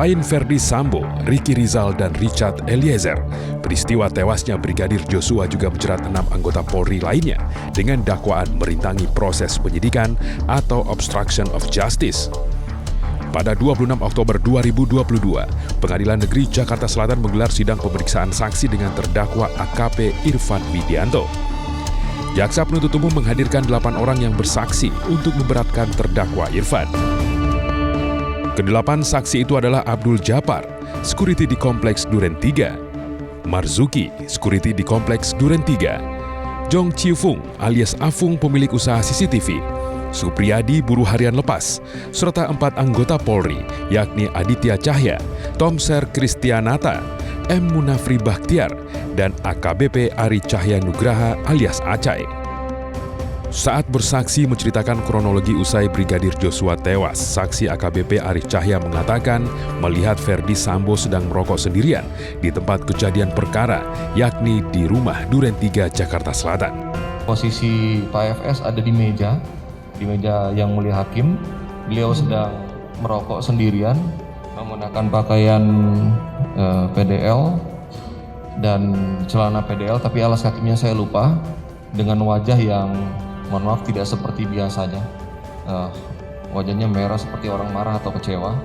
Selain Ferdi Sambo, Ricky Rizal, dan Richard Eliezer, peristiwa tewasnya Brigadir Joshua juga menjerat 6 anggota Polri lainnya dengan dakwaan merintangi proses penyidikan atau obstruction of justice. Pada 26 Oktober 2022, Pengadilan Negeri Jakarta Selatan menggelar sidang pemeriksaan saksi dengan terdakwa AKP Irfan Widianto. Jaksa penuntut umum menghadirkan 8 orang yang bersaksi untuk memberatkan terdakwa Irfan. Kedelapan saksi itu adalah Abdul Japar, security di Kompleks Duren 3, Marzuki, security di Kompleks Duren 3, Jong Chiu-fung alias Afung pemilik usaha CCTV, Supriyadi buruh harian lepas, serta 4 anggota Polri, yakni Aditya Cahya, Tomser Kristianata, M. Munafri Bakhtiar, dan AKBP Ari Cahya Nugraha alias Acai. Saat bersaksi menceritakan kronologi usai Brigadir Joshua tewas, saksi AKBP Ari Cahya mengatakan melihat Ferdi Sambo sedang merokok sendirian di tempat kejadian perkara, yakni di rumah Duren 3, Jakarta Selatan. Posisi Pak FS ada di meja yang mulia hakim. Beliau sedang merokok sendirian, menggunakan pakaian PDL dan celana PDL, tapi alas kakinya saya lupa, dengan wajah yang mohon maaf tidak seperti biasanya. Wajahnya merah seperti orang marah atau kecewa.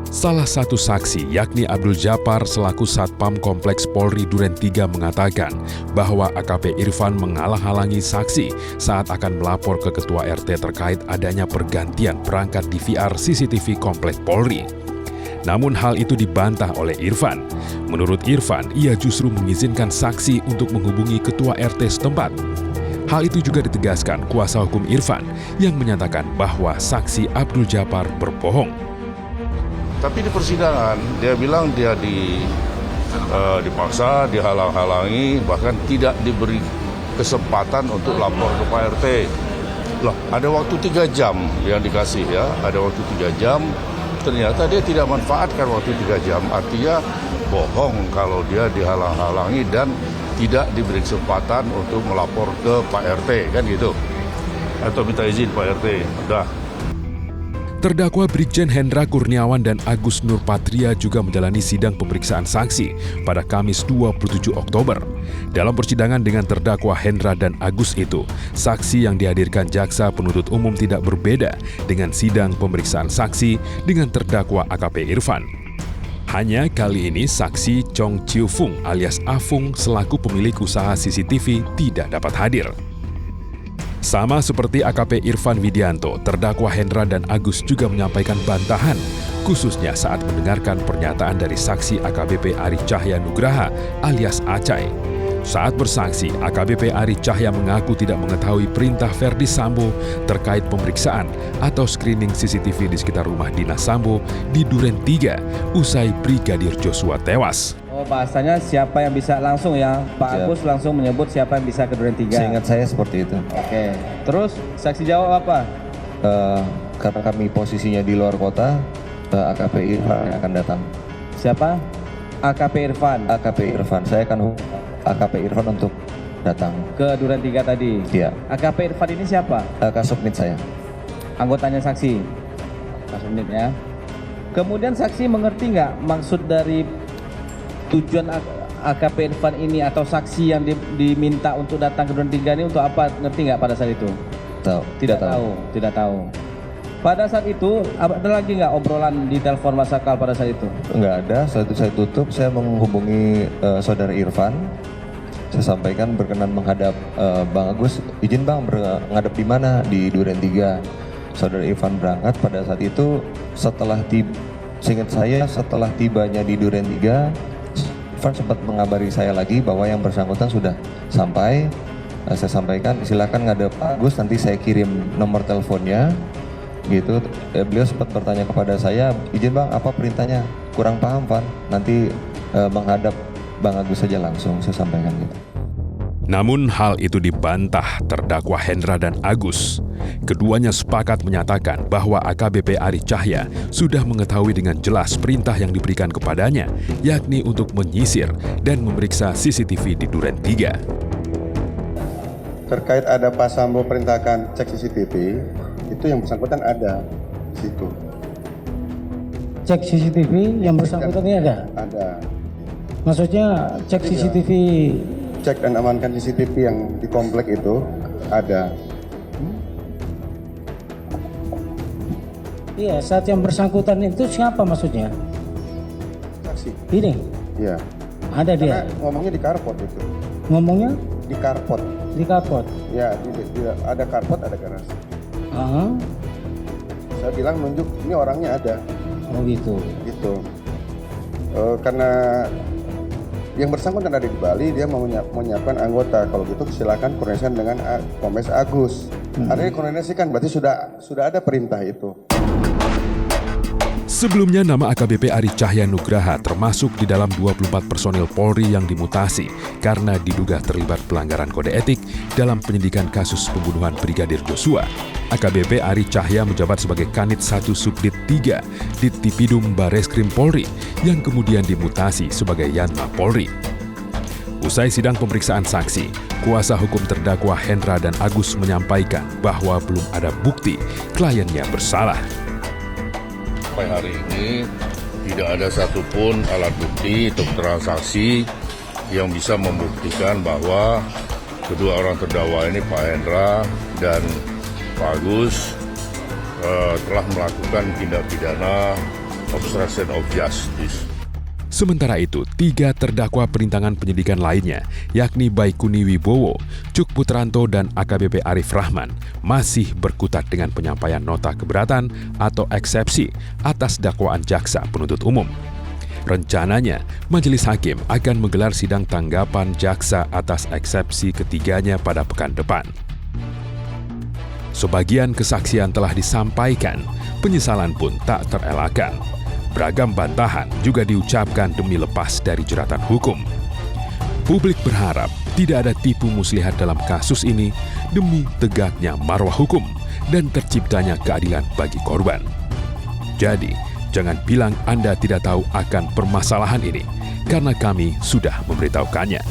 Salah satu saksi, yakni Abdul Japar selaku Satpam Kompleks Polri Duren 3 mengatakan bahwa AKP Irfan menghalang-halangi saksi saat akan melapor ke Ketua RT terkait adanya pergantian perangkat DVR CCTV Kompleks Polri. Namun hal itu dibantah oleh Irfan. Menurut Irfan, ia justru mengizinkan saksi untuk menghubungi Ketua RT setempat. Hal itu juga ditegaskan kuasa hukum Irfan yang menyatakan bahwa saksi Abdul Japar berbohong. Tapi di persidangan dia bilang dia dipaksa, dihalang-halangi, bahkan tidak diberi kesempatan untuk lapor ke Pak RT. Loh, ada waktu 3 jam yang dikasih ya, ada waktu 3 jam. Ternyata dia tidak manfaatkan waktu 3 jam, artinya bohong kalau dia dihalang-halangi dan tidak diberi kesempatan untuk melapor ke Pak RT, kan gitu. Atau minta izin Pak RT, udah. Terdakwa Brigjen Hendra Kurniawan dan Agus Nurpatria juga menjalani sidang pemeriksaan saksi pada Kamis 27 Oktober. Dalam persidangan dengan terdakwa Hendra dan Agus itu, saksi yang dihadirkan jaksa penuntut umum tidak berbeda dengan sidang pemeriksaan saksi dengan terdakwa AKP Irfan. Hanya kali ini saksi Chong Chiu-fung alias Afung selaku pemilik usaha CCTV tidak dapat hadir. Sama seperti AKP Irfan Widianto, terdakwa Hendra dan Agus juga menyampaikan bantahan, khususnya saat mendengarkan pernyataan dari saksi AKBP Ari Cahya Nugraha alias Acai. Saat bersaksi, AKBP Ari Cahya mengaku tidak mengetahui perintah Ferdi Sambo terkait pemeriksaan atau screening CCTV di sekitar rumah dinas Sambo di Duren 3 usai Brigadir Joshua tewas. Oh, bahasanya siapa yang bisa langsung ya, Pak Agus langsung menyebut siapa yang bisa ke Duren 3. Seingat saya seperti itu. Oke, terus saksi jawab apa? Karena kami posisinya di luar kota, AKP Irfan yang akan datang. Siapa? AKP Irfan. AKP Irfan, saya akan AKP Irfan untuk datang ke Duren 3 tadi? Iya. AKP Irfan ini siapa? Kasubnit saya. Anggotanya saksi? Kasubnit ya. Kemudian saksi mengerti nggak maksud dari tujuan AKP Irfan ini atau saksi yang diminta untuk datang ke Duren 3 ini untuk apa? Ngerti nggak pada saat itu? Tidak tahu. Tidak tahu. Pada saat itu ada lagi nggak obrolan di telepon Mas Akal pada saat itu? Nggak ada. Setelah itu saya tutup, saya menghubungi saudara Irfan. Saya sampaikan berkenan menghadap Bang Agus. Izin Bang, menghadap di mana? Di Duren 3. Saudara Irfan berangkat pada saat itu. Seingat saya setelah tibanya di Duren 3, Irfan sempat mengabari saya lagi bahwa yang bersangkutan sudah sampai. Saya sampaikan silakan ngadep Pak Agus, nanti saya kirim nomor teleponnya. Gitu, beliau sempat bertanya kepada saya, izin Bang, apa perintahnya? Kurang paham Van, nanti menghadap Bang Agus saja langsung, saya sampaikan gitu. Namun hal itu dibantah terdakwa Hendra dan Agus. Keduanya sepakat menyatakan bahwa AKBP Ari Cahya sudah mengetahui dengan jelas perintah yang diberikan kepadanya, yakni untuk menyisir dan memeriksa CCTV di Duren 3. Terkait ada Pak Sambo perintahkan cek CCTV, itu yang bersangkutan ada di situ. cek CCTV yang bersangkutan ini ada? Ada. Maksudnya cek Iya. CCTV Cek dan amankan CCTV yang di komplek itu ada. iya, saat yang bersangkutan itu siapa maksudnya? Saksi. Ini Iya. ada dia. Karena ngomongnya di carport itu. Ngomongnya Di carport. di carport. Ya, ada carport, ada garasi. Ah, Saya bilang nunjuk ini orangnya ada. oh gitu. Gitu. Karena yang bersangkutan ada di Bali, dia mau menyiapkan anggota. Kalau gitu silakan koordinasikan dengan Kombes Agus. Artinya koordinasikan berarti sudah ada perintah itu. Sebelumnya nama AKBP Ari Cahya Nugraha termasuk di dalam 24 personil Polri yang dimutasi karena diduga terlibat pelanggaran kode etik dalam penyidikan kasus pembunuhan Brigadir Joshua. AKBP Ari Cahya menjabat sebagai Kanit 1 Subdit 3 di Tipidum Bareskrim Polri yang kemudian dimutasi sebagai Yanma Polri. Usai sidang pemeriksaan saksi, kuasa hukum terdakwa Hendra dan Agus menyampaikan bahwa belum ada bukti kliennya bersalah. Sampai hari ini tidak ada satupun alat bukti atau transaksi yang bisa membuktikan bahwa kedua orang terdakwa ini, Pak Hendra dan Pak Agus, telah melakukan tindak pidana obstruction of justice. Sementara itu, 3 terdakwa perintangan penyidikan lainnya, yakni Baikuni Wibowo, Cuk Putranto, dan AKBP Arif Rahman, masih berkutat dengan penyampaian nota keberatan atau eksepsi atas dakwaan jaksa penuntut umum. Rencananya, majelis hakim akan menggelar sidang tanggapan jaksa atas eksepsi ketiganya pada pekan depan. Sebagian kesaksian telah disampaikan, penyesalan pun tak terelakkan. Beragam bantahan juga diucapkan demi lepas dari jeratan hukum. Publik berharap tidak ada tipu muslihat dalam kasus ini demi tegaknya marwah hukum dan terciptanya keadilan bagi korban. Jadi, jangan bilang Anda tidak tahu akan permasalahan ini, karena kami sudah memberitahukannya.